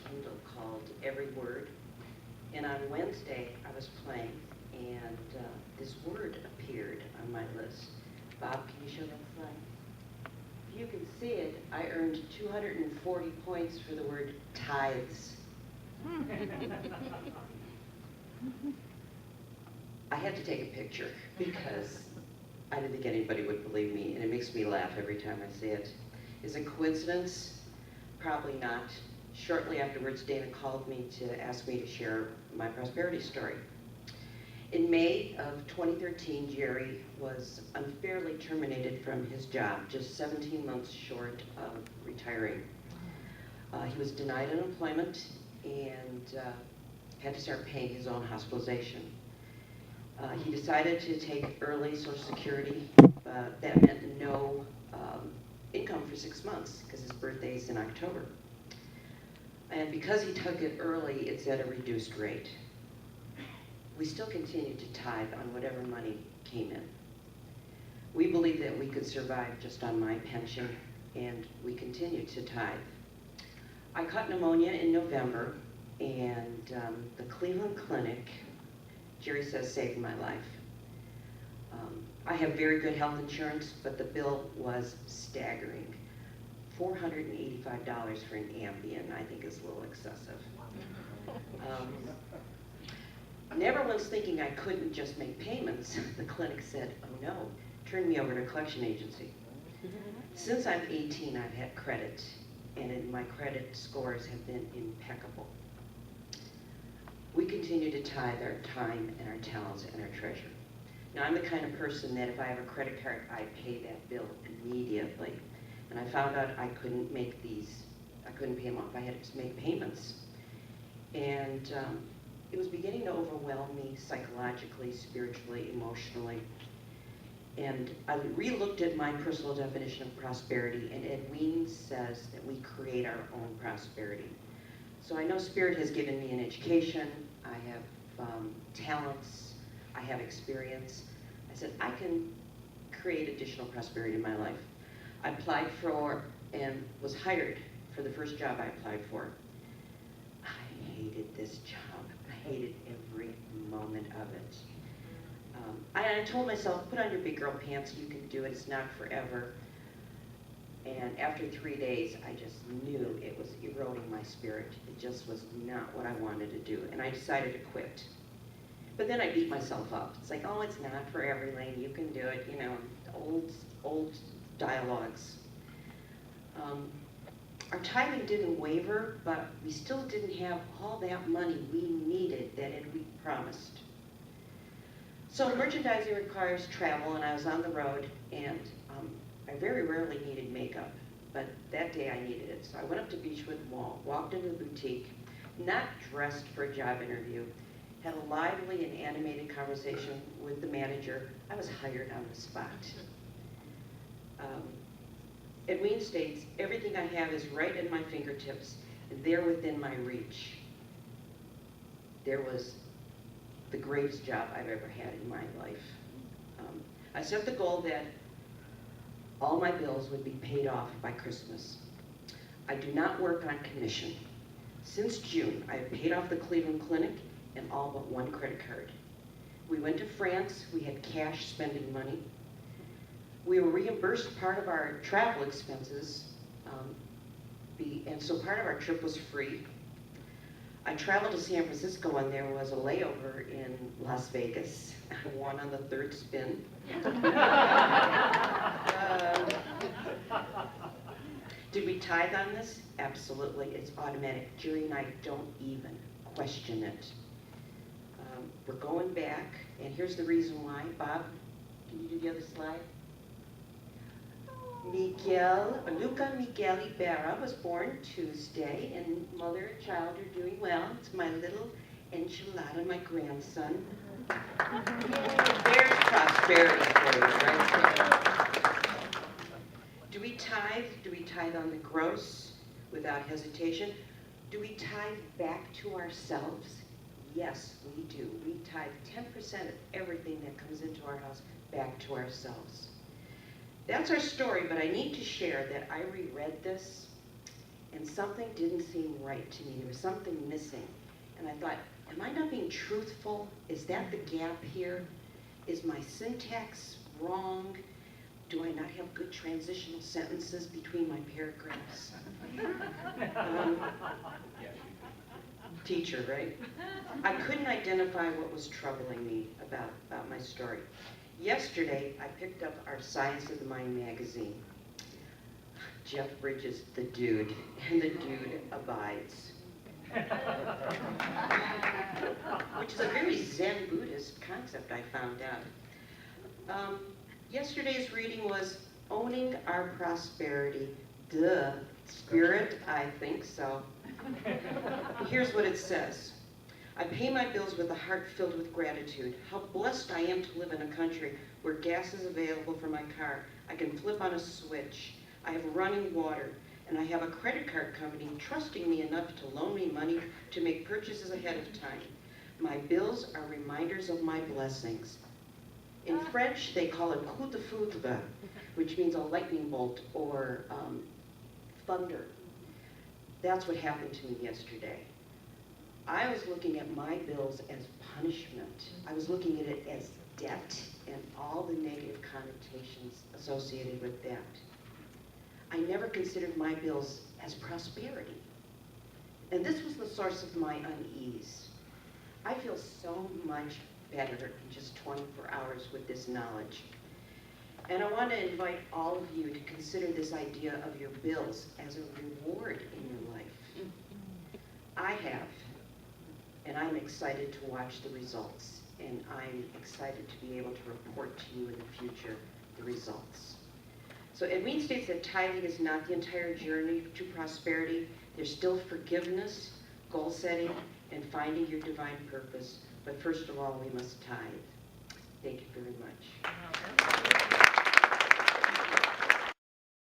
Kindle called Every Word. And on Wednesday, I was playing, and this word appeared on my list. Bob, can you show that slide? If you can see it, I earned 240 points for the word tithes. I had to take a picture because I didn't think anybody would believe me, and it makes me laugh every time I see it. Is it coincidence? Probably not. Shortly afterwards, Dana called me to ask me to share my prosperity story. In May of 2013, Jerry was unfairly terminated from his job, just 17 months short of retiring. He was denied unemployment and had to start paying his own hospitalization. He decided to take early Social Security. That meant no income for 6 months because his birthday is in October. And because he took it early, it's at a reduced rate. We still continued to tithe on whatever money came in. We believed that we could survive just on my pension, and we continued to tithe. I caught pneumonia in November, and the Cleveland Clinic, Jerry says, saved my life. I have very good health insurance, but the bill was staggering. $485 for an Ambien, I think, is a little excessive. Never once thinking I couldn't just make payments, the clinic said, oh no, turn me over to a collection agency. Since I'm 18, I've had credit, and my credit scores have been impeccable. We continue to tithe our time and our talents and our treasure. Now, I'm the kind of person that if I have a credit card, I pay that bill immediately. And I found out I couldn't pay them off. I had to just make payments. And it was beginning to overwhelm me psychologically, spiritually, emotionally. And I re-looked at my personal definition of prosperity, and Edwene says that we create our own prosperity. So I know Spirit has given me an education, I have talents, I have experience. I said, I can create additional prosperity in my life. I applied for and was hired for the first job I applied for. I hated this job. I hated every moment of it. I told myself, put on your big girl pants, you can do it, it's not forever. And after 3 days, I just knew it was eroding my spirit. It just was not what I wanted to do, and I decided to quit. But then I beat myself up. It's like, oh, it's not forever, Elaine, you can do it, you know, old dialogues. Our tithing didn't waver, but we still didn't have all that money we needed that we promised. So merchandising requires travel, and I was on the road, and I very rarely needed makeup, but that day I needed it. So I went up to Beechwood Mall, walked into the boutique, not dressed for a job interview, had a lively and animated conversation with the manager. I was hired on the spot. Edwene states, everything I have is right at my fingertips, and they're within my reach. There was the greatest job I've ever had in my life. I set the goal that all my bills would be paid off by Christmas. I do not work on commission. Since June, I have paid off the Cleveland Clinic and all but one credit card. We went to France. We had cash spending money. We were reimbursed part of our travel expenses, and so part of our trip was free. I traveled to San Francisco, and there was a layover in Las Vegas. I won on the third spin. Did we tithe on this? Absolutely. It's automatic. Jerry and I don't even question it. We're going back, and here's the reason why. Bob, can you do the other slide? Luca Miguel Ibarra was born Tuesday, and mother and child are doing well. It's my little enchilada, my grandson. There's prosperity for you right there. Do we tithe? Do we tithe on the gross without hesitation? Do we tithe back to ourselves? Yes, we do. We tithe 10% of everything that comes into our house back to ourselves. That's our story, but I need to share that I reread this, and something didn't seem right to me. There was something missing. And I thought, am I not being truthful? Is that the gap here? Is my syntax wrong? Do I not have good transitional sentences between my paragraphs? Teacher, right? I couldn't identify what was troubling me about my story. Yesterday, I picked up our Science of the Mind magazine. Jeff Bridges, the dude, and the dude abides. Which is a very Zen Buddhist concept, I found out. Yesterday's reading was Owning Our Prosperity. Duh. Spirit, I think so. Here's what it says. I pay my bills with a heart filled with gratitude. How blessed I am to live in a country where gas is available for my car. I can flip on a switch. I have running water, and I have a credit card company trusting me enough to loan me money to make purchases ahead of time. My bills are reminders of my blessings. In French, they call it coup de foudre, which means a lightning bolt or thunder. That's what happened to me yesterday. I was looking at my bills as punishment. I was looking at it as debt and all the negative connotations associated with that. I never considered my bills as prosperity. And this was the source of my unease. I feel so much better in just 24 hours with this knowledge. And I want to invite all of you to consider this idea of your bills as a reward in your life. I have, and I'm excited to watch the results, and I'm excited to be able to report to you in the future the results. So Edwene states that tithing is not the entire journey to prosperity. There's still forgiveness, goal setting, and finding your divine purpose. But first of all, we must tithe. Thank you very much.